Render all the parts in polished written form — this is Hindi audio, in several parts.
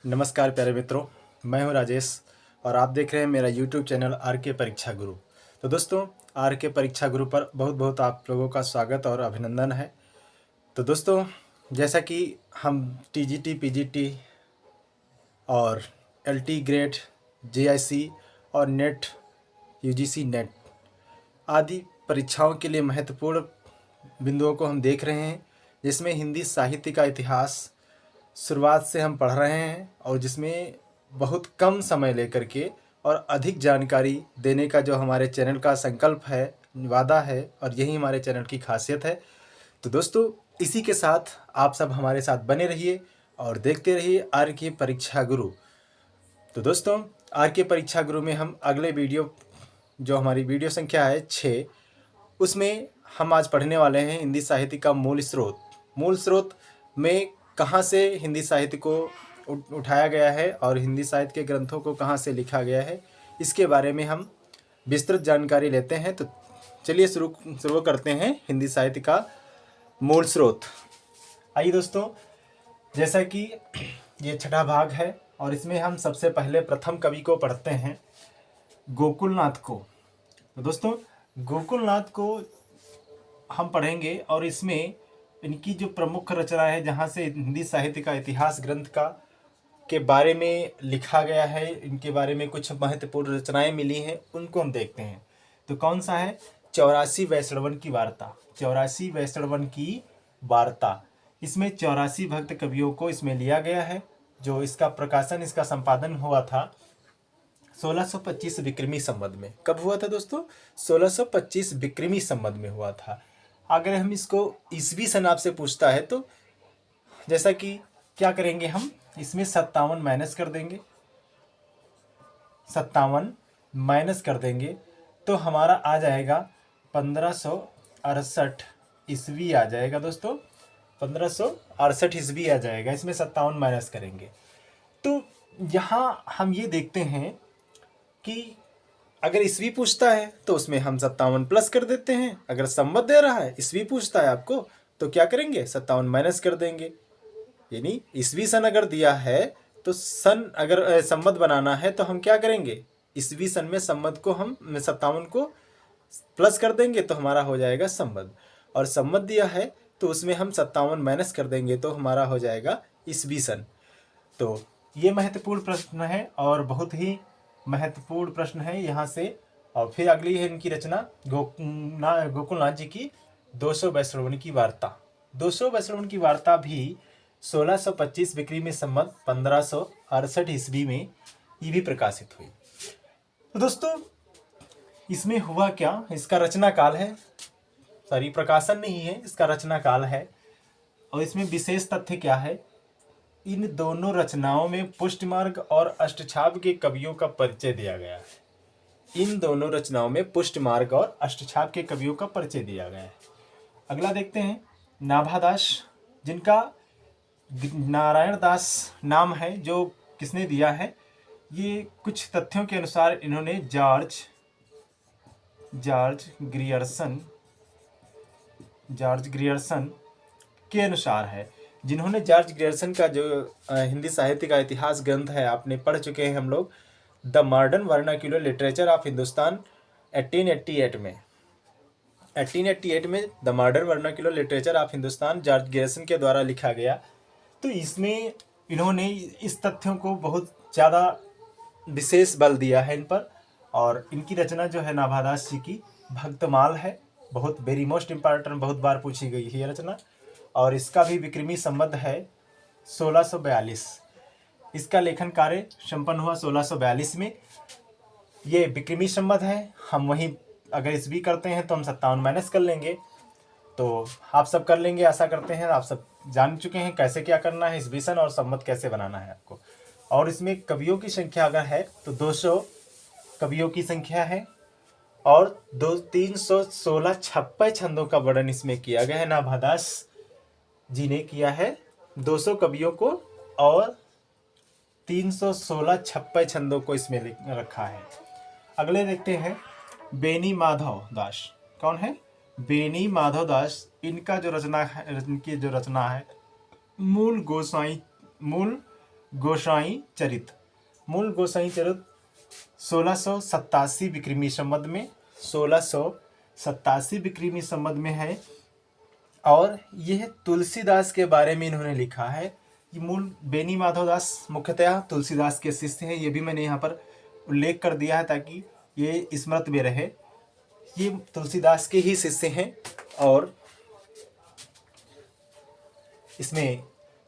नमस्कार प्यारे मित्रों, मैं हूं राजेश और आप देख रहे हैं मेरा YouTube चैनल आर के परीक्षा गुरु। तो दोस्तों, आर के परीक्षा गुरु पर बहुत बहुत आप लोगों का स्वागत और अभिनंदन है। तो दोस्तों, जैसा कि हम TGT, PGT और LT ग्रेड, JIC और नेट, UGC नेट आदि परीक्षाओं के लिए महत्वपूर्ण बिंदुओं को हम देख रहे हैं, जिसमें हिंदी साहित्य का इतिहास शुरुआत से हम पढ़ रहे हैं और जिसमें बहुत कम समय लेकर के और अधिक जानकारी देने का जो हमारे चैनल का संकल्प है, वादा है, और यही हमारे चैनल की खासियत है। तो दोस्तों, इसी के साथ आप सब हमारे साथ बने रहिए और देखते रहिए आर के परीक्षा गुरु। तो दोस्तों, आर के परीक्षा गुरु में हम अगले वीडियो, जो हमारी वीडियो संख्या है 6, उसमें हम आज पढ़ने वाले हैं हिंदी साहित्य का मूल स्रोत। मूल स्रोत में कहाँ से हिंदी साहित्य को उठाया गया है और हिंदी साहित्य के ग्रंथों को कहाँ से लिखा गया है, इसके बारे में हम विस्तृत जानकारी लेते हैं। तो चलिए शुरू करते हैं हिंदी साहित्य का मूल स्रोत। आइए दोस्तों, जैसा कि ये छठा भाग है और इसमें हम सबसे पहले प्रथम कवि को पढ़ते हैं, गोकुलनाथ को। तो दोस्तों, गोकुलनाथ को हम पढ़ेंगे और इसमें इनकी जो प्रमुख रचना है, जहाँ से हिंदी साहित्य का इतिहास ग्रंथ का के बारे में लिखा गया है, इनके बारे में कुछ महत्वपूर्ण रचनाएं मिली हैं, उनको हम देखते हैं। तो कौन सा है? 84 वैष्णवन की वार्ता। 84 वैष्णवन की वार्ता, इसमें 84 भक्त कवियों को इसमें लिया गया है। जो इसका प्रकाशन, इसका संपादन हुआ था 1625 विक्रमी संवत में। कब हुआ था दोस्तों? 1625 विक्रमी संवत में हुआ था। अगर हम इसको ईस्वी सन आपसे पूछता है तो जैसा कि क्या करेंगे, हम इसमें 57 माइनस कर देंगे, 57 माइनस कर देंगे तो हमारा आ जाएगा 1568 ईस्वी आ जाएगा दोस्तों, 1568 ईस्वी आ जाएगा। इसमें 57 माइनस करेंगे तो यहाँ हम ये देखते हैं कि अगर ईस्वी पूछता है तो उसमें हम 57 प्लस कर देते हैं। अगर संवत दे रहा है, ईस्वी पूछता है आपको, तो क्या करेंगे? 57 माइनस कर देंगे। यानी ईस्वी सन अगर दिया है तो सन, अगर संवत बनाना है तो हम क्या करेंगे? ईस्वी सन में संवत को हम 57 को प्लस कर देंगे तो हमारा हो जाएगा संवत। और संवत दिया है तो उसमें हम 57 माइनस कर देंगे तो हमारा हो जाएगा ईस्वी सन। तो ये महत्वपूर्ण प्रश्न है और बहुत ही महत्वपूर्ण प्रश्न है यहाँ से। और फिर अगली है इनकी रचना, गोकुलनाथ जी की 200 वैष्णवन की वार्ता। 200 वैष्णवन की वार्ता भी 1625 विक्रमी संवत 1568 ईस्वी में ये भी प्रकाशित हुई। तो दोस्तों, इसमें हुआ क्या? इसका रचना काल है, सॉरी प्रकाशन नहीं है, इसका रचना काल है। और इसमें विशेष तथ्य क्या है? इन दोनों रचनाओं में पुष्टमार्ग और अष्टछाप के कवियों का परिचय दिया गया है। इन दोनों रचनाओं में पुष्टमार्ग और अष्टछाप के कवियों का परिचय दिया गया है। अगला देखते हैं, नाभादास, जिनका नारायण दास नाम है, जो किसने दिया है? ये कुछ तथ्यों के अनुसार इन्होंने जॉर्ज ग्रियर्सन के अनुसार है। जिन्होंने जॉर्ज ग्रियर्सन का जो हिंदी साहित्य का इतिहास ग्रंथ है, आपने पढ़ चुके हैं हम लोग, the modern vernacular literature of Hindustan 1888 में the modern vernacular literature of Hindustan George Grierson के द्वारा लिखा गया। तो इसमें इन्होंने इस तथ्यों को बहुत ज़्यादा विशेष बल दिया है इन पर। और इनकी रचना जो है नाभादास जी की भक्तमाल है, बहुत वेरी मोस्ट इम्पॉर्टेंट, बहुत बार पूछी गई है ये रचना। और इसका भी विक्रमी संवत है 1642। इसका लेखन कार्य संपन्न हुआ 1642 में। ये विक्रमी संवत है। हम वहीं अगर ईस्वी करते हैं तो हम 57 माइनस कर लेंगे। तो आप सब कर लेंगे, आशा करते हैं। आप सब जान चुके हैं कैसे क्या करना है, ईस्वी सन और संवत कैसे बनाना है आपको। और इसमें कवियों की संख्या अगर है तो 200 कवियों की संख्या है और 316 छप्पय छंदों का वर्णन इसमें किया गया है। नाभादास जी ने किया है 200 कवियों को और 316 छप्पय छंदों को इसमें रखा है। अगले देखते हैं, बेनी माधव दास। कौन है? बेनी माधव दास। इनका जो रचना है, इनकी जो रचना है मूल गोसाई चरित। मूल गोसाई चरित 1687 विक्रमी संवत में, 1687 विक्रमी संवत में है। और यह तुलसीदास के बारे में इन्होंने लिखा है। ये मूल बेनी माधवदास मुख्यतः तुलसीदास के शिष्य हैं। ये भी मैंने यहाँ पर उल्लेख कर दिया है ताकि ये स्मृत में रहे। ये तुलसीदास के ही शिष्य हैं। और इसमें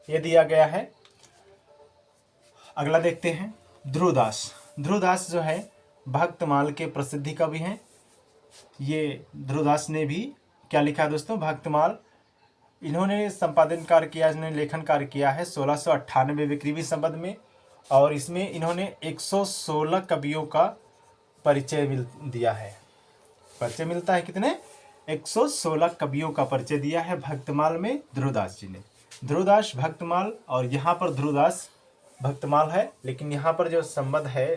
यह दिया गया है। अगला देखते हैं ध्रुवदास। ध्रुवदास जो है भक्तमाल के प्रसिद्धि कवि हैं। ये ध्रुवदास ने भी क्या लिखा है दोस्तों, भक्तमाल। इन्होंने संपादन कार्य किया, इन्होंने लेखन कार्य किया है 1698 विक्रमी संवत में। और इसमें इन्होंने 116 कवियों का परिचय दिया है। परिचय मिलता है कितने, 116 कवियों का परिचय दिया है भक्तमाल में ध्रुवदास जी ने। ध्रुवदास भक्तमाल, और यहाँ पर ध्रुवदास भक्तमाल है, लेकिन यहाँ पर जो संवत है,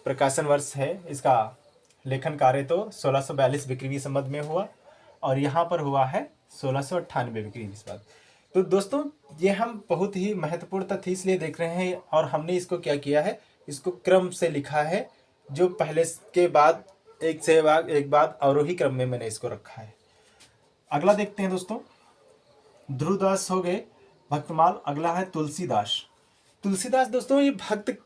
प्रकाशन वर्ष है, इसका लेखन कार्य तो 1642 विक्रमी संवत में हुआ और यहाँ पर हुआ है 1698 विक्रमी संवत। तो दोस्तों ये हम बहुत ही महत्वपूर्ण तथ्य इसलिए देख रहे हैं और हमने इसको क्या किया है, इसको क्रम से लिखा है, जो पहले के बाद एक से एक बाद अवरोही क्रम में मैंने इसको रखा है। अगला देखते हैं दोस्तों, ध्रुवदास हो गए, भक्तमाल। अगला है तुलसीदास। तुलसीदास दोस्तों ये भक्त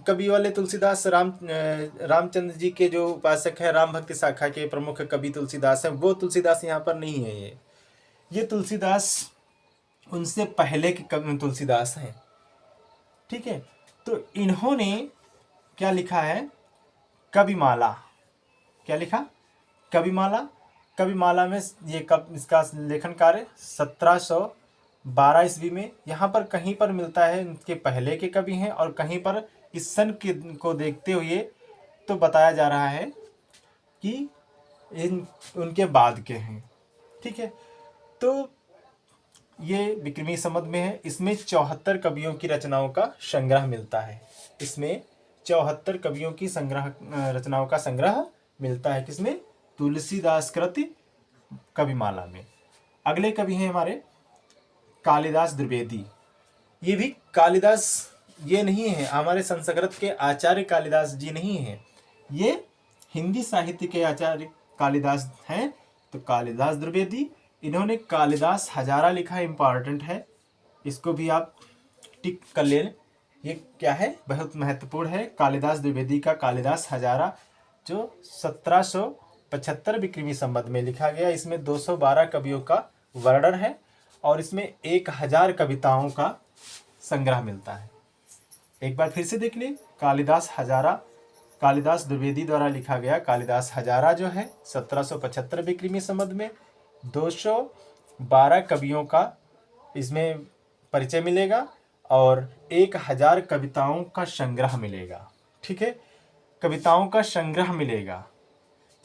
कवि वाले तुलसीदास रामचंद्र जी के जो उपासक है, राम भक्ति शाखा के प्रमुख कवि तुलसीदास हैं, वो तुलसीदास यहाँ पर नहीं है। ये तुलसीदास उनसे पहले के तुलसीदास हैं। ठीक है, तो इन्होंने क्या लिखा है, कविमाला। क्या लिखा, कविमाला। कविमाला में ये इसका लेखन कार्य 1712 ईस्वी में। यहाँ पर कहीं पर मिलता है इनके पहले के कवि हैं और कहीं पर इस सन को देखते हुए तो बताया जा रहा है कि उनके बाद के हैं। ठीक है, तो ये विक्रमी संवत में है। इसमें 74 कवियों की रचनाओं का संग्रह मिलता है। इसमें 74 कवियों की रचनाओं का संग्रह मिलता है। किसमें, तुलसीदास कृति कविमाला में। अगले कवि हैं हमारे कालिदास द्विवेदी। ये भी कालिदास ये नहीं है, हमारे संस्कृत के आचार्य कालिदास जी नहीं हैं, ये हिंदी साहित्य के आचार्य कालिदास हैं। तो कालिदास द्विवेदी, इन्होंने कालिदास हजारा लिखा है, इम्पॉर्टेंट है, इसको भी आप टिक कर लें। ये क्या है, बहुत महत्वपूर्ण है। कालिदास द्विवेदी का कालिदास हजारा जो 1775 विक्रमी संवत में लिखा गया। इसमें 212 कवियों का वर्णन है और इसमें 1000 कविताओं का संग्रह मिलता है। एक बार फिर से देख लें, कालिदास हजारा, कालिदास द्विवेदी द्वारा लिखा गया कालिदास हजारा जो है 1775 विक्रमी संवत में 212 कवियों का इसमें परिचय मिलेगा और 1000 कविताओं का संग्रह मिलेगा। ठीक है, कविताओं का संग्रह मिलेगा।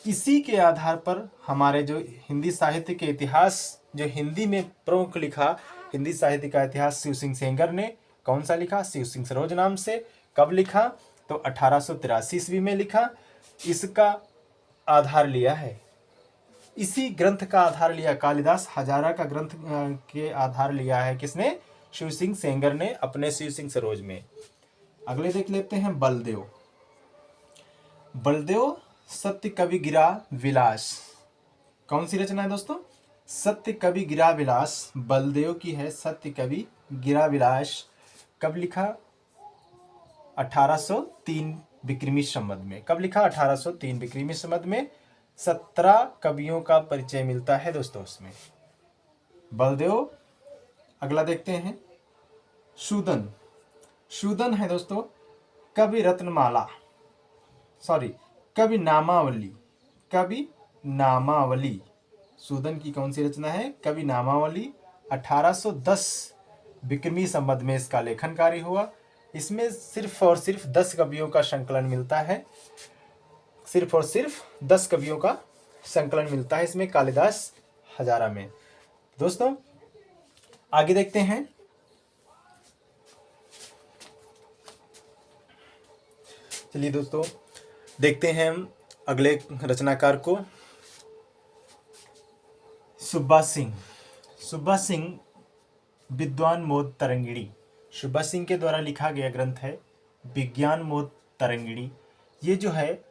इसी के आधार पर हमारे जो हिंदी साहित्य के इतिहास, जो हिंदी में प्रमुख लिखा हिंदी साहित्य का इतिहास शिव सिंह सेंगर ने कौन सा लिखा, शिव सिंह सरोज नाम से। कब लिखा, तो 1883 ईस्वी में लिखा। इसका आधार लिया है, इसी ग्रंथ का आधार लिया, कालिदास हजारा का ग्रंथ के आधार लिया है किसने, शिव सिंह सेंगर ने अपने शिव सिंह सरोज में। अगले देख लेते हैं बलदेव। बलदेव सत्य कवि गिरा विलास, कौन सी रचना है दोस्तों, सत्य कवि गिरा विलास बलदेव की है। सत्य कवि गिरा विलास कब लिखा, 1803 विक्रमी संवत में। कब लिखा, 1803 विक्रमी संवत में। 17 कवियों का परिचय मिलता है दोस्तों उसमें, बलदेव। अगला देखते हैं शूदन। शूदन है दोस्तों कवि रत्नमाला, कवि नामावली। कवि नामावली शूदन की कौन सी रचना है, कवि नामावली। 1810 विक्रमी संवत में इसका लेखन कार्य हुआ। इसमें सिर्फ और सिर्फ 10 कवियों का संकलन मिलता है, सिर्फ और सिर्फ 10 कवियों का संकलन मिलता है इसमें कालिदास हजारा में। दोस्तों आगे देखते हैं, चलिए दोस्तों देखते हैं हम अगले रचनाकार को, सुब्बा सिंह। सुब्बा सिंह विद्वान मोद तरंगिणी। सुब्बा सिंह के द्वारा लिखा गया ग्रंथ है विज्ञान मोद तरंगिणी। ये जो है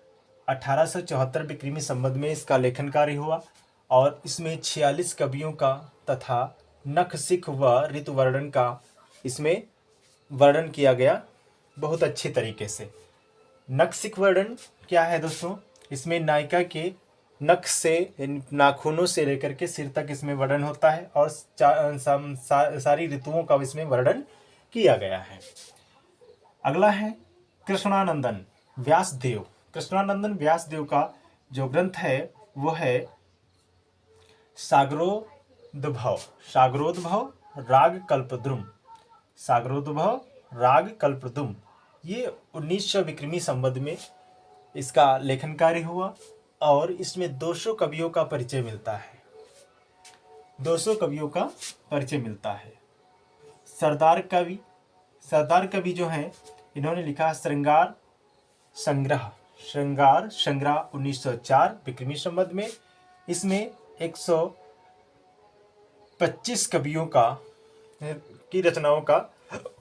1874 विक्रमी संवत में इसका लेखन कार्य हुआ और इसमें 46 कवियों का तथा नख सिख व ऋतुवर्णन का इसमें वर्णन किया गया बहुत अच्छे तरीके से। नख सिख वर्णन क्या है दोस्तों? इसमें नायिका के नख से नाखूनों से लेकर के सिर तक इसमें वर्णन होता है और सारी ऋतुओं का इसमें वर्णन किया गया है। अगला है कृष्णानंदन व्यासदेव। कृष्णानंदन व्यासदेव का जो ग्रंथ है वो है सागरोद्भव। सागरोद्भव राग कल्पद्रुम। सागरोद्भव राग कल्पद्रुम। ये 1900 विक्रमी संवत में इसका लेखन कार्य हुआ और इसमें 200 कवियों का परिचय मिलता है। 200 कवियों का परिचय मिलता है। सरदार कवि जो हैं इन्होंने लिखा श्रृंगार संग्रह। श्रृंगार संग्रह 1904 विक्रमी संवत में। इसमें 125 कवियों की रचनाओं का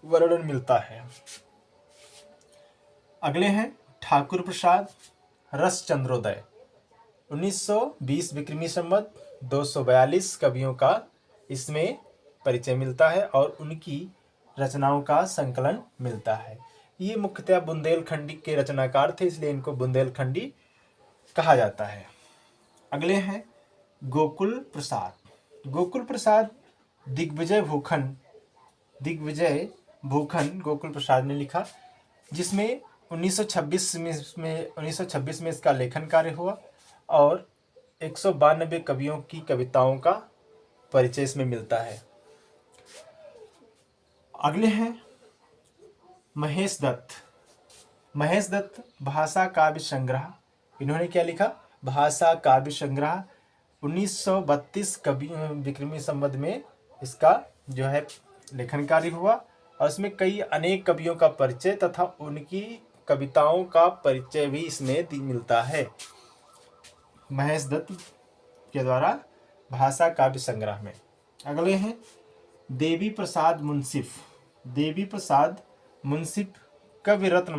वर्णन मिलता है। अगले हैं ठाकुर प्रसाद रस चंद्रोदय 1920 विक्रमी संवत। 242 कवियों का इसमें परिचय मिलता है और उनकी रचनाओं का संकलन मिलता है। ये मुख्यतः बुंदेलखंडी के रचनाकार थे, इसलिए इनको बुंदेलखंडी कहा जाता है। अगले हैं गोकुल प्रसाद। गोकुल प्रसाद दिग्विजय भूखन गोकुल प्रसाद ने लिखा, जिसमें 1926 में इसका लेखन कार्य हुआ और 192 कवियों की कविताओं का परिचय इसमें मिलता है। अगले हैं महेश दत्त भाषा काव्य संग्रह। इन्होंने क्या लिखा? भाषा काव्य संग्रह 1932 विक्रमी संवत में इसका जो है लेखन कार्य हुआ और इसमें कई अनेक कवियों का परिचय तथा उनकी कविताओं का परिचय भी इसमें मिलता है महेश दत्त के द्वारा भाषा काव्य संग्रह में। अगले हैं देवी प्रसाद मुंसिफ कविरत्न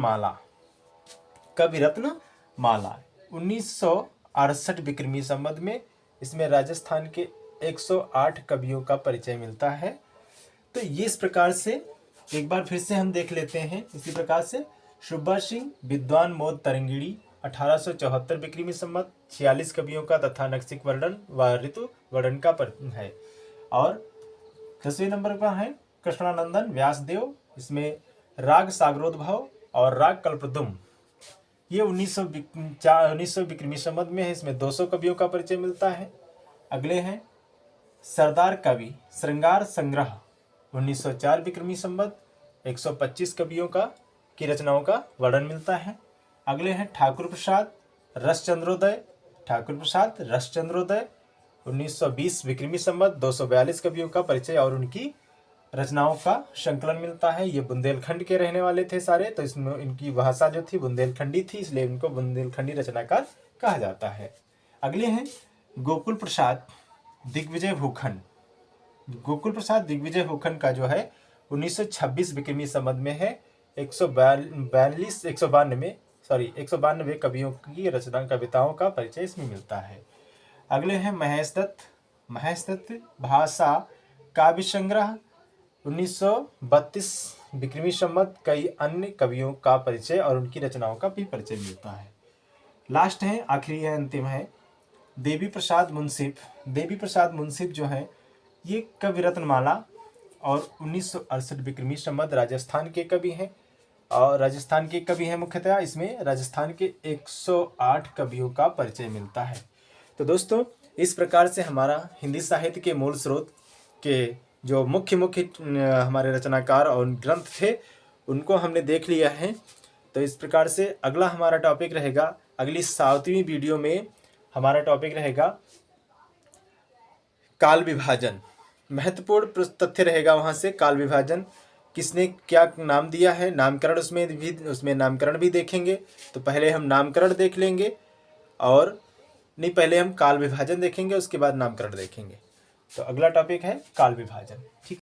माला 1968 विक्रमी संवत में। इसमें राजस्थान के 108 कवियों का परिचय मिलता है। तो ये इस प्रकार से एक बार फिर से हम देख लेते हैं। इसी प्रकार से सुब्बा सिंह विद्वान मोद तरंगिणी 1874 विक्रमी संवत 46 कवियों का तथा नक्सिक वर्णन व ऋतु वर्णन का है। और 10वें नंबर पर है कृष्णानंदन व्यासदेव। इसमें राग सागरोद्भव और राग कल्पद्रुम। ये 1900 विक्रमी संवत में है। इसमें 200 कवियों का परिचय मिलता है। अगले हैं सरदार कवि श्रृंगार संग्रह 1904 विक्रमी संवत 125 कवियों की रचनाओं का वर्णन मिलता है। अगले हैं ठाकुर प्रसाद रस चंद्रोदय 1920 विक्रमी संवत 242 कवियों का परिचय और उनकी रचनाओं का संकलन मिलता है। ये बुंदेलखंड के रहने वाले थे सारे, तो इसमें इनकी भाषा जो थी बुंदेलखंडी थी, इसलिए इनको बुंदेलखंडी रचनाकार कहा जाता है। अगले हैं गोकुल प्रसाद दिग्विजय भूखन का जो है 1926 विक्रमी संवत में है। 192 कवियों की रचना कविताओं का परिचय इसमें मिलता है। अगले हैं महेश दत्त भाषा काव्य संग्रह 1932 विक्रमी संवत। कई अन्य कवियों का परिचय और उनकी रचनाओं का भी परिचय मिलता है। लास्ट है, आखिरी है, अंतिम है देवी प्रसाद मुंसिफ जो है ये कवि रत्नमाला और 1968 विक्रमी संवत राजस्थान के कवि हैं और राजस्थान के कवि हैं मुख्यतः। इसमें राजस्थान के 108 कवियों का परिचय मिलता है। तो दोस्तों इस प्रकार से हमारा हिंदी साहित्य के मूल स्रोत के जो मुख्य हमारे रचनाकार और ग्रंथ थे उनको हमने देख लिया है। तो इस प्रकार से अगला हमारा टॉपिक रहेगा, अगली 7वीं वीडियो में हमारा टॉपिक रहेगा काल विभाजन। महत्वपूर्ण तथ्य रहेगा वहाँ से काल विभाजन किसने क्या नाम दिया है, नामकरण उसमें नामकरण भी देखेंगे। तो पहले हम नामकरण देख लेंगे और नहीं, पहले हम काल विभाजन देखेंगे, उसके बाद नामकरण देखेंगे। तो अगला टॉपिक है काल विभाजन। ठीक।